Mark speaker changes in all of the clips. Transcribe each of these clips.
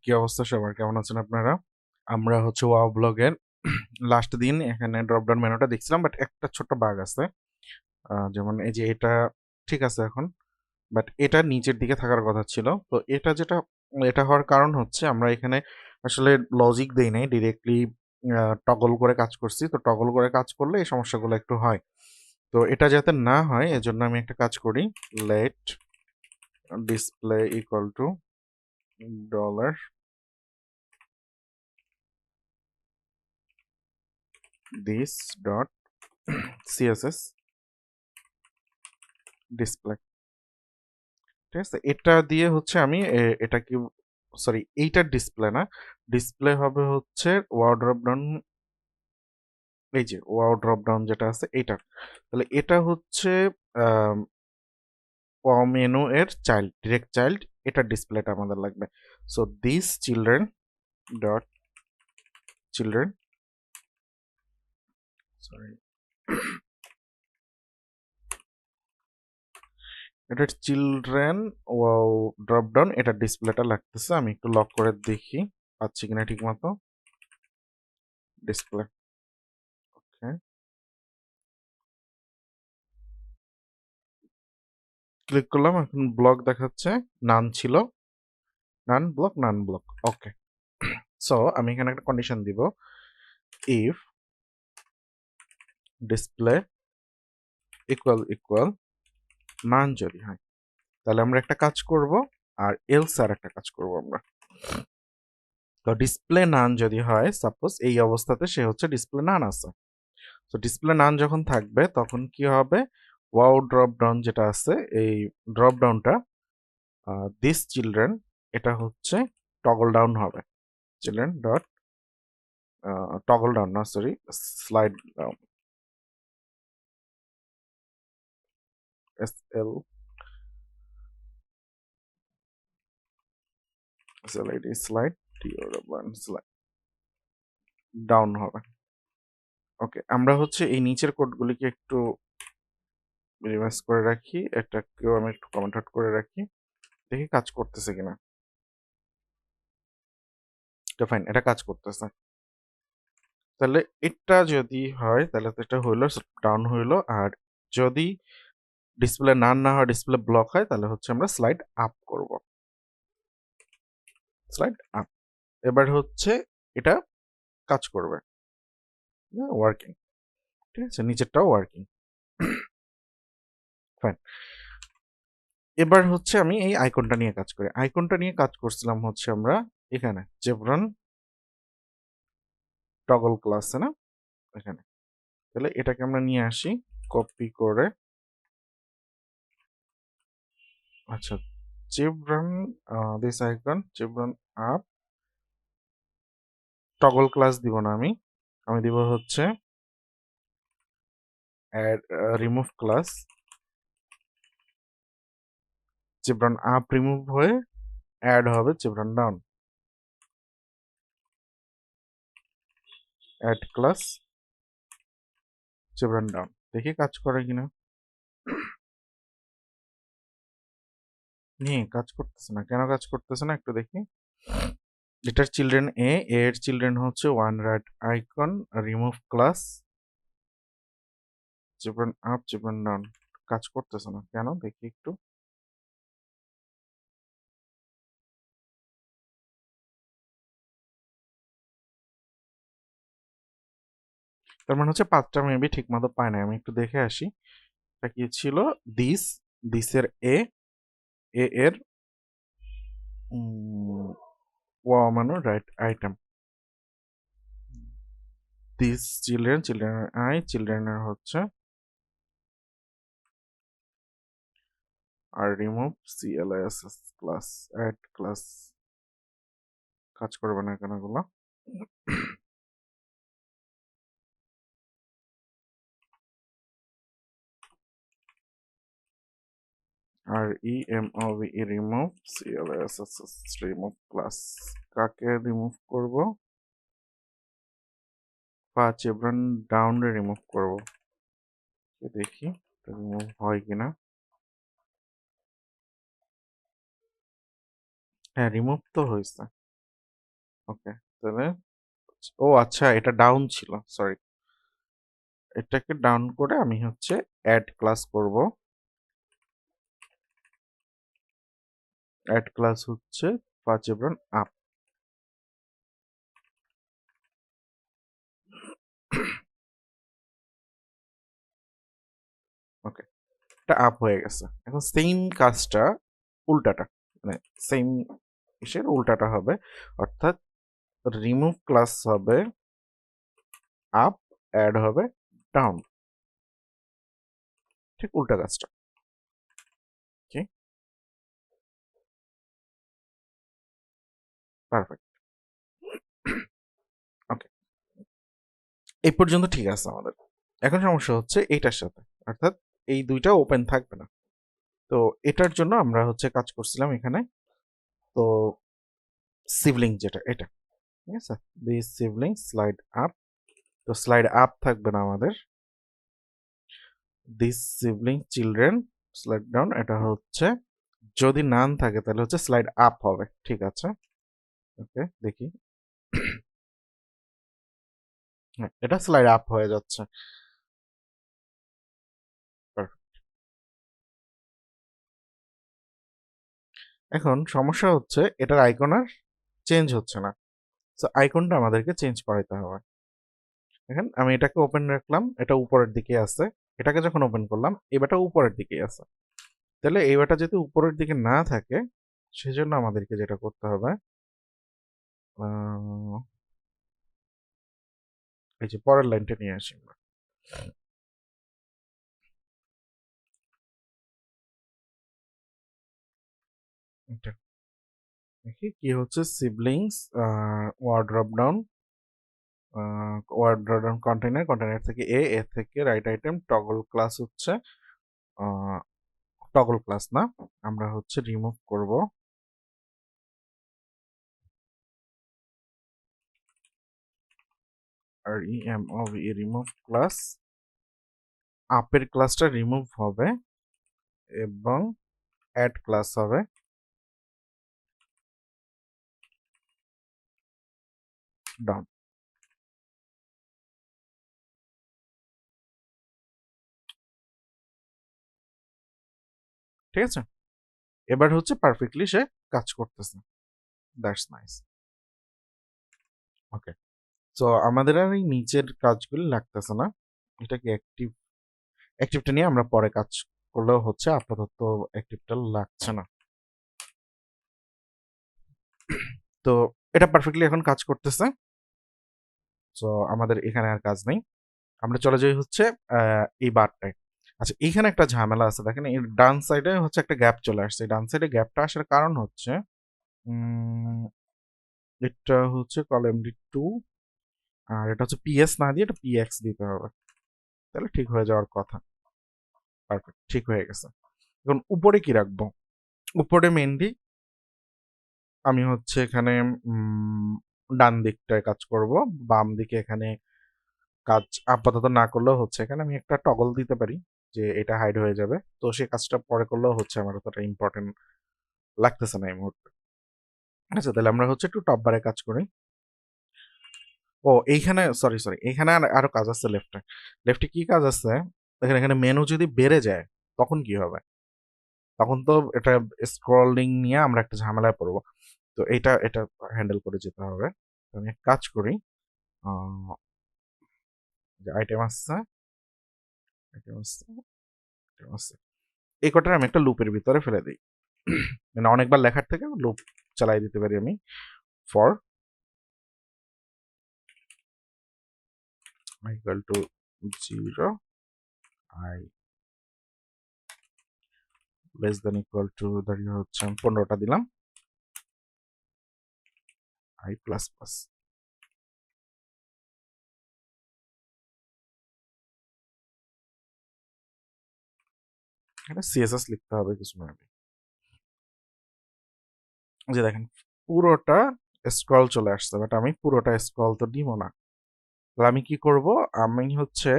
Speaker 1: কি অবস্থা সবার, কেমন আছেন আপনারা? আমরা হচ্ছে ওয়াও ব্লগের লাস্ট দিন এখানে ড্রপডাউন মেনুটা দেখছিলাম, বাট একটা ছোট্ট বাগ আছে। যেমন এই যে এটা ঠিক আছে এখন, বাট এটা নিচের দিকে থাকার কথা ছিল। তো এটা হওয়ার কারণ হচ্ছে আমরা এখানে আসলে লজিক দেই নাই, ডিরেক্টলি টগল করে কাজ করছি। তো টগল করে কাজ করলে এই সমস্যাগুলো একটু হয়। তো এটা যাতে না হয় এজন্য আমি একটা কাজ করি, let display equal to dollar this dot CSS display. ঠিক আছে, এটা দিয়ে হচ্ছে আমি এটা কি, সরি এইটার ডিসপ্লে না, ডিসপ্লে হবে হচ্ছে ওয়াও ড্রপ ডাউন, এই যে ওয়াও ড্রপ ডাউন যেটা আছে এইটার। তাহলে এটা হচ্ছে ওয়াও মেনু এর চাইল্ড, ডিরেক্ট চাইল্ড, এটার ডিসপ্লেটা আমাদের লাগবে। So this children dot children, sorry এটার চিলড্রেন ওয়াও ড্রপ ডাউন, এটার ডিসপ্লেটা লাগতেছে। আমি একটু লক করে দেখি পাচ্ছি কিনা ঠিক মতো। ডিসপ্লে, ওকে, ক্লিক করলাম, এখন ব্লক দেখাচ্ছে, নান ছিল, নান ব্লক, ওকে। সো আমি এখানে একটা কন্ডিশন দিব, ইফ ডিসপ্লে ইকুয়াল নান যদি হয়, তাহলে আমরা একটা কাজ করব, আর এলস আর একটা কাজ করব আমরা। তো ডিসপ্লে নান যদি হয়, সাপোজ এই অবস্থাতে সে হচ্ছে ডিসপ্লে নান আছে। তো ডিসপ্লে নান যখন থাকবে তখন কি হবে, ওয়াও ড্রপ ডাউন যেটা আছে, এই ড্রপ ডাউনটা দিস চিলড্রেন, এটা হচ্ছে টগল ডাউন হবে। চিলড্রেন ডট টগল ডাউন, না sorry, slide down, SL slide slide down হবে। ওকে, আমরা হচ্ছে এই নিচের কোডগুলিকে একটু রিভাইজ করে রাখি, এটাকেও আমি একটু কমেন্ট আউট করে রাখি, দেখি কাজ করতেছে কিনা। তো ফাইন, এটা কাজ করতেছে। তাহলে এটা যদি হয় তাহলে তো এটা হইলো ডাউন হইলো, আর যদি ডিসপ্লে না হয়, ডিসপ্লে ব্লক হয়, তাহলে হচ্ছে আমরা স্লাইড আপ করব, স্লাইড আপ। এবার হচ্ছে এটা কাজ করবে, ওয়ার্কিং, ঠিক আছে, নিচেরটাও ওয়ার্কিং, ফাইন। এবার হচ্ছে আমি এই আইকনটা নিয়ে কাজ করি। আইকনটা নিয়ে কাজ করছিলাম হচ্ছে আমরা এখানে চেভরন টগল ক্লাসে, না এখানে। তাহলে এটাকে আমরা নিয়ে আসি, কপি করে, আচ্ছা, chevron this icon chevron up, toggle class দিব না আমি, আমি দিব হচ্ছে add remove class. Chevron up remove হয়ে অ্যাড হবে chevron down, add class chevron down, দেখি কাজ করে কিনা। নিয়ে কাজ করতেছে না কেন, কাজ করতেছে না একটু দেখি। এটার চিলড্রেন এর চিলড্রেন হচ্ছে one right icon, remove class, chevron up chevron down, কাজ করতেছে না কেন দেখি একটু। তার মানে হচ্ছে পাঁচটা মেবি ঠিক মতো পায় না, আমি একটু দেখে আসি। এটা কি ছিল, দিস, দিসের এর ওয়া মানে রাইট আইটেম, দিস চিলড্রেন, চিলড্রেনের আই, চিলড্রেনের হচ্ছে, আর remove CLISS class, add class, কাজ করবে না কেন এগুলো। আর রিমুভ CLISS রিমুভ ক্লাস, কাকে রিমুভ করব, বা চেভরন ডাউন রিমুভ করব, দেখি রিমুভ হয় কিনা। হ্যাঁ, রিমুভ তো হয়েছে। ওকে, তাহলে ও আচ্ছা, এটা ডাউন ছিল, সরি। এটাকে ডাউন করে আমি হচ্ছে অ্যাড ক্লাস করব। অ্যাড ক্লাস হচ্ছে পাঁচেবরন আপ। ওকে, এটা আপ হয়ে গেছে। এখন সেম কাজটা উল্টাটা, মানে সেম ইসের উল্টাটা হবে, অর্থাৎ রিমুভ ক্লাস হবে আপ, অ্যাড হবে ডাউন, ঠিক উল্টা কাজটা। ওকে, পারফেক্ট। ওকে, এই পর্যন্ত ঠিক আছে আমাদের। এখন সমস্যা হচ্ছে এইটার সাথে, অর্থাৎ এই দুইটা ওপেন থাকবে না। তো এটার জন্য আমরা হচ্ছে কাজ করছিলাম এখানে। তো সিবলিং যেটা, এটা ঠিক আছে, দিস সিবলিং স্লাইড আপ। তো স্লাইড আপ থাকবে না আমাদের, this sibling children slide down. এটা হচ্ছে যদি নান থাকে তাহলে হচ্ছে স্লাইড আপ হবে, ঠিক আছে। ওকে, দেখি। হ্যাঁ, এটা স্লাইড আপ হয়ে যাচ্ছে। Perfect. এখন সমস্যা হচ্ছে এটার আইকন আর চেঞ্জ হচ্ছে না। তো আইকনটা আমাদেরকে চেঞ্জ করাইতে হবে। দেখেন, আমি এটাকে ওপেন রাখলাম, এটা উপরের দিকে আছে। এটাকে যখন ওপেন করলাম, এবারটা উপরের দিকেই আছে। তাহলে এইবারটা যদি উপরের দিকে না থাকে, সেজন্য আমাদেরকে যেটা করতে হবে, এই যে পরের লাইনটা নিয়ে আসি আমরা। এটা দেখি কি হচ্ছে, siblings wardrobe down, wardrobe down container, container থেকে এ থেকে রাইট আইটেম টগল ক্লাস হচ্ছে টগল ক্লাস না, আমরা হচ্ছে রিমুভ করব। আর ইএমওভি রিমুভ ক্লাস, আপের ক্লাসটা রিমুভ হবে এবং অ্যাড ক্লাস হবে ডাউন। ঠিক আছে, এবার হচ্ছে পারফেক্টলি সে কাজ করতেছে। That's nice. ওকে, তো আমাদের আর এই নিচের কাজগুলি লাগতেছে না। এটাকে অ্যাক্টিভটা নিয়ে আমরা পরে কাজ করলেও হচ্ছে, আপাতত অ্যাক্টিভটা লাগছে না। তো এটা পারফেক্টলি এখন কাজ করতেছে। তো আমাদের এখানে আর কাজ নেই। আমরা চলে যাই হচ্ছে এই বারটায়। আচ্ছা, এইখানে একটা ঝামেলা আছে, দেখেন এই ডান সাইডে হচ্ছে একটা গ্যাপ চলে আসছে। এই ডান সাইডে গ্যাপটা আসার কারণ হচ্ছে উম, এটা হচ্ছে কলামডি টু, আর এটা হচ্ছে পিএস না দিয়ে এটা পিএক্স দিতে হবে, তাহলে ঠিক হয়ে যাওয়ার কথা। পারফেক্ট, ঠিক হয়ে গেছে। এখন উপরে কি রাখবো? উপরে মেনলি আমি হচ্ছে এখানে ডান দিকটায় কাজ করব, বাম দিকে এখানে কাজ আপাতত না করলেও হচ্ছে। এখানে আমি একটা টগল দিতে পারি যে এটা হাইড হয়ে যাবে, তো সেই কাজটা পরে করলেও হচ্ছে, আমার অতটা ইম্পর্টেন্ট লাগতেছে না এই মুহূর্তে। আচ্ছা, তাহলে আমরা হচ্ছে একটু টপ বারে কাজ করি। ও এইখানে সরি সরি, এইখানে আরো কাজ আছে লেফটে। লেফটে কি কাজ আছে? দেখেন, এখানে মেনু যদি বেড়ে যায় তখন কি হবে? তখন তো এটা স্ক্রলিং নিয়ে আমরা একটা ঝামেলায় পড়বো। তো এটা এটা হ্যান্ডেল করে যেতে হবে। তো আমি এক কাজ করি, যে আইটেম আসছে, আইটেম আসছে, আইটেম আসছে, এই কটার আমি একটা লুপের ভিতরে ফেলে দিই। মানে অনেকবার লেখার থেকে লুপ চালাই দিতে পারি আমি। For i equal to 0, i less than equal to দাঁড়িয়ে হচ্ছে আমি 15টা দিলাম, i প্লাস প্লাস। এখানে সিএসএস লিখতে হবে কিছু না। যে দেখেন, পুরোটা স্ক্রল চলে আসছে, বাট আমি পুরোটা স্ক্রল তো দিব না। তাহলে আমি কি করব? আমি হচ্ছে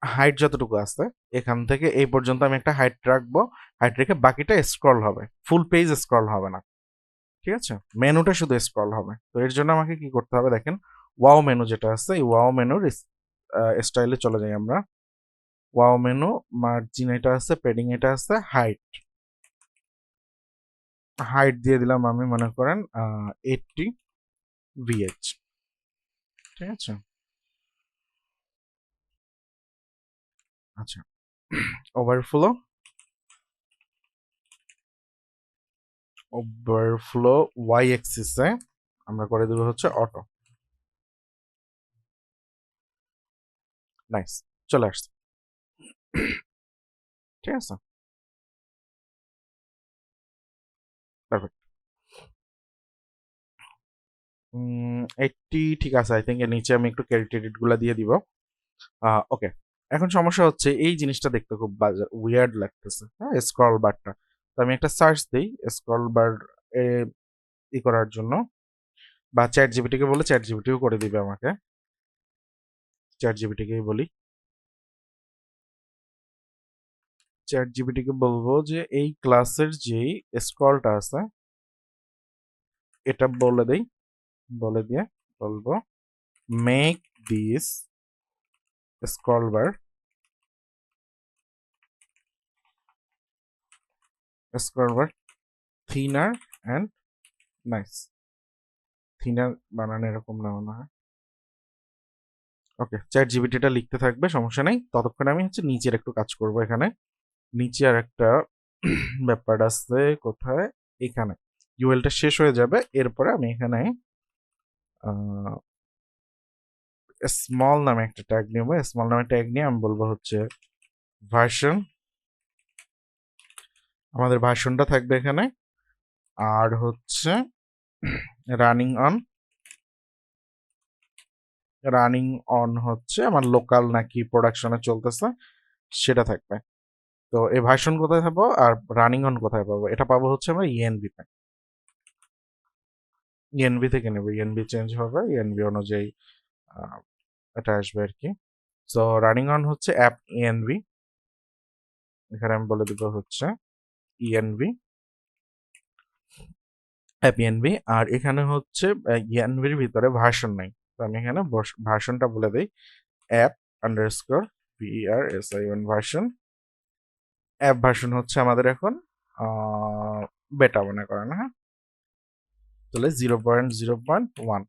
Speaker 1: হাইট যতটুকু আছে এখান থেকে এই পর্যন্ত আমি একটা হাইট রাখবো। হাইট রেখে বাকিটা স্ক্রল হবে, ফুল পেজ স্ক্রল হবে না। ঠিক আছে, মেনুটা শুধু স্ক্রল হবে। তো এর জন্য আমাকে কি করতে হবে দেখেন, ওয়াও মেনু যেটা আছে, এই ওয়াও মেনুর স্টাইলে চলে যাই আমরা। ওয়াও মেনু, মার্জিন এটা আছে, প্যাডিং এটা আছে, হাইট, হাইট দিয়ে দিলাম আমি মনে করেন 80 ভিএইচ। ঠিক আছে, আচ্ছা, ওভারফ্লো, ওভারফ্লো ওয়াই এক্সিসে আমরা করে দেবো হচ্ছে অটো। নাইস, চলে আসছে। ঠিক আছে, পারফেক্ট। 80 ঠিক আছে, আই থিঙ্ক এর নিচে আমি একটু ক্রেডিট টেডিট গুলা দিয়ে দিব। ওকে, এখন সমস্যা হচ্ছে এই জিনিসটা দেখতে খুব উইয়ার্ড লাগতেছে, হ্যাঁ, স্ক্রল বারটা। তো আমি একটা সার্চ দিই স্ক্রল বার ই করার জন্য, বা চ্যাট জিপিটিকে বলে চ্যাট জিপিটিও করে দিবে আমাকে। চ্যাট জিপিটিকেই বলি, চ্যাট জিপিটিকে বলবো যে এই ক্লাসের যেই স্ক্রলটা আছে এটা বলে দেই, বলে দিয়ে বলবো make this scroll bar thinner and nice. Thinner বানানো এরকম না মনে হয়। ওকে, চ্যাট জিপিটিটা লিখতে থাকবে, সমস্যা নেই, ততক্ষণ আমি হচ্ছে নিচের একটু কাজ করব এখানে। নিচে আর একটা ব্যাপার আছে কোথায়, এখানে ইউএলটা শেষ হয়ে যাবে, এরপরে আমি এখানে স্মল নামে একটা ট্যাগ নেব। স্মল নামে ট্যাগ নিয়ে আমি বলবো হচ্ছে ভার্সন, আমাদের ভার্সনটা থাকবে এখানে। আর হচ্ছে রানিং অন, রানিং অন হচ্ছে আমার লোকাল নাকি প্রোডাকশনে চলতেছে সেটা থাকবে। তো এই ভার্সন কোথায় পাবো আর রানিং অন কোথায় পাবো, এটা পাবো হচ্ছে আমরা ইএনভি তে। ইএনভি থেকে নেবো, ইএনভি চেঞ্জ হবে, ইএনভি অনুযায়ী এটা আসবে আর কি। সো রানিং অন হচ্ছে অ্যাপ ইএনভি, এখানে আমি বলে দিব হচ্ছে ইএনভি, অ্যাপ ইএনভি। আর এখানে হচ্ছে ইএনভির ভিতরে ভার্সন নাই, তো আমি এখানে ভার্সনটা বলে দিই app underscore VERSION version. App version হচ্ছে আমাদের এখন বেটা মনে করেন, হ্যাঁ, তাহলে 0.0.1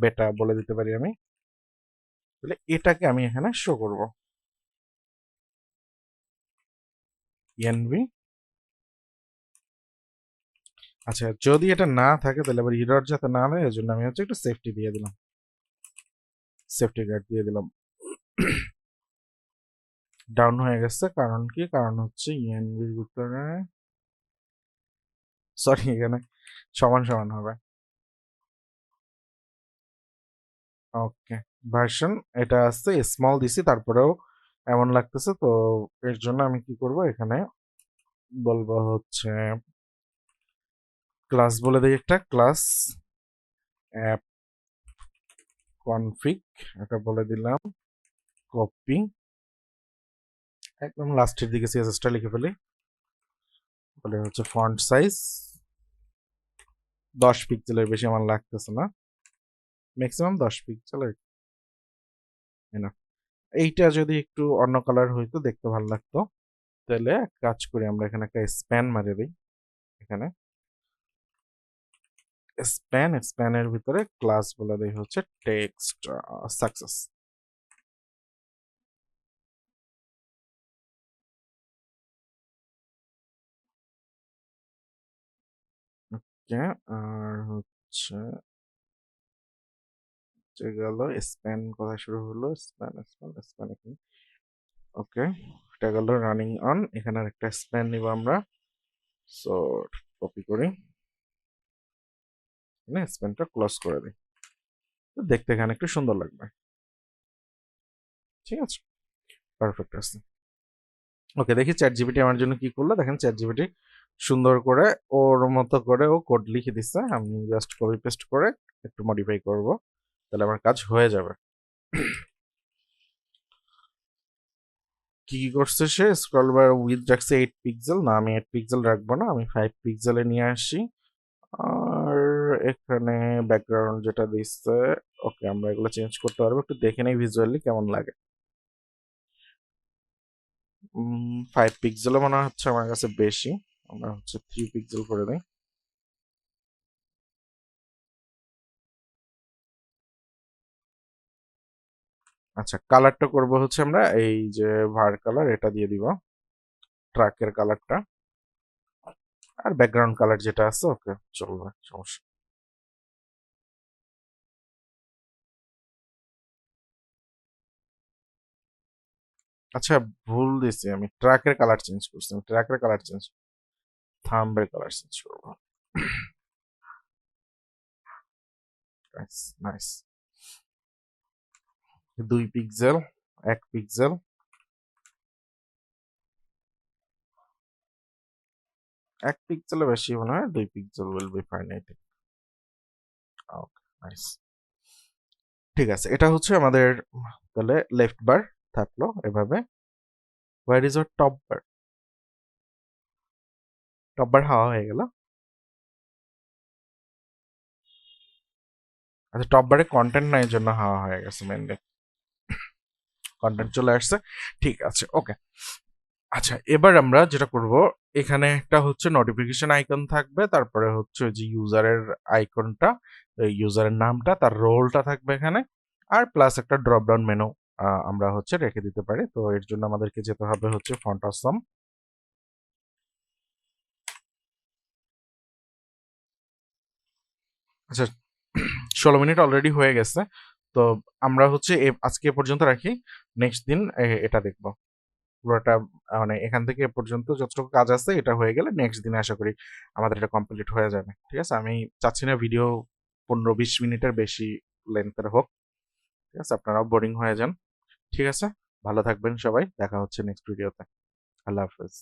Speaker 1: বেটা বলে দিতে পারি আমি। তাহলে এটাকে আমি এখানে শো করব ইএনভি। আচ্ছা, যদি এটা না থাকে তাহলে আবার এরর যাতে না হয় এর জন্য আমি হচ্ছে একটু সেফটি দিয়ে দিলাম, সেফটি গার্ড দিয়ে দিলাম। ডাউন হয়ে গেছে, কারণ কি, কারণ হচ্ছে ইএনভির ভিতরে, সরি, এখানে সমান সমান হবে। ওকে, ভার্সন এটা আসছে স্মল দিছি, তারপরেও এমন লাগতেছে, তো এর জন্য আমি কি করব, এখানে বলবো হচ্ছে ক্লাস বলে দিই, একটা ক্লাস অ্যাপ কনফিগ, এটা বলে দিলাম কপি, একদম লাস্টের দিকে সিএসএসটা লিখে ফেলি, বলে হচ্ছে ফন্ট সাইজ 10 পিক্সেলের বেশি আমার লাগতেছে না, ম্যাক্সিমাম 10 পিক্সেলের এনাফ। এইটা যদি একটু অন্য কালার হইতো দেখতে ভালো লাগতো। তাহলে এক কাজ করি, আমরা এখানে একটা স্প্যান মারিয়ে দিই, এখানে স্প্যানের ভিতরে ক্লাস বলে দেই হচ্ছে টেক্সট সাকসেস। ওকে, আর হচ্ছে গেল স্প্যান, কোথায় শুরু হলো, স্প্যান স্প্যান স্প্যান এখানে। ওকে, এটা গেল রানিং অন, এখানে একটা স্প্যান নিব আমরা। সো কপি করি, স্প্যানটা ক্লোজ করে দিই, তো দেখতে এখানে একটু সুন্দর লাগবে। ঠিক আছে, পারফেক্ট আছে। ওকে, দেখি চ্যাট জিপিটি আমার জন্য কি করলো, দেখেন চ্যাট জিপিটি সুন্দর করে ওর মতো করে ও কোড লিখে দিচ্ছে, আমি জাস্ট কপি পেস্ট করে একটু মডিফাই করব, তাহলে আমার কাজ হয়ে যাবে। কি কি করছে সে, স্ক্রল বার উইথ রাখছে 8 পিক্সেল, না আমি 8 পিক্সেল রাখবো না, আমি 5 পিক্সেলে নিয়ে আসি। আর এখানে ব্যাকগ্রাউন্ড যেটা দিচ্ছে, ওকে আমরা এগুলো চেঞ্জ করতে পারবো, একটু দেখে নেই ভিজুয়ালি কেমন লাগে। 5 পিক্সেলও মনে হচ্ছে আমার কাছে বেশি, আমরা হচ্ছে 3 পিক্সেল করে দিই। আচ্ছা, কালারটা করব হচ্ছে আমরা এই যে ভার কালার এটা দিয়ে দিব, ট্রাকের কালারটা। আর ব্যাকগ্রাউন্ড কালার যেটা আছে ওকে চলবে, সমস্যা। আচ্ছা, ভুল দিছি, আমি ট্রাকের কালার চেঞ্জ করছি, আমি ট্রাকের কালার চেঞ্জ, থাম্বের কালার চেঞ্জ করবো। Nice nice. 2 পিক্সেল, 1 পিক্সেল, 1 পিক্সেলে বেশি মনে হয়, 2 pixel will be fine I think. Okay nice. ঠিক আছে, এটা হচ্ছে আমাদের তাহলে লেফট বার থাকলো এভাবে। Where is our top bar? Top বার হাওয়া হয়ে গেল। আচ্ছা, টপ বারে কন্টেন্ট নাই জন্য হাওয়া হয়ে গেছে মেনলি, কন্টেন্ট চলে আসছে। ঠিক আছে, ওকে। আচ্ছা, এবার আমরা যেটা করব, এখানে একটা হচ্ছে নোটিফিকেশন আইকন থাকবে, তারপরে হচ্ছে যে ইউজারের আইকনটা, ইউজারের নামটা, তার রোলটা থাকবে এখানে, আর প্লাস একটা ড্রপ ডাউন মেনু আমরা হচ্ছে রেখে দিতে পারি। তো এর জন্য আমাদেরকে যেতে হবে হচ্ছে ফন্ট অসম। আচ্ছা, 16 মিনিট অলরেডি হয়ে গেছে। তো আমরা হচ্ছে আজকে এ পর্যন্ত রাখি, নেক্সট দিন এটা দেখবো পুরোটা। মানে এখান থেকে এ পর্যন্ত যতটুকু কাজ আছে এটা হয়ে গেলে নেক্সট দিনে আশা করি আমাদের এটা কমপ্লিট হয়ে যাবে। ঠিক আছে, আমি চাচ্ছি না ভিডিও 15-20 মিনিটের বেশি লেন্থের হোক। ঠিক আছে, আপনারাও বোরিং হয়ে যান। ঠিক আছে, ভালো থাকবেন সবাই, দেখা হচ্ছে নেক্সট ভিডিওতে। আল্লাহ হাফেজ।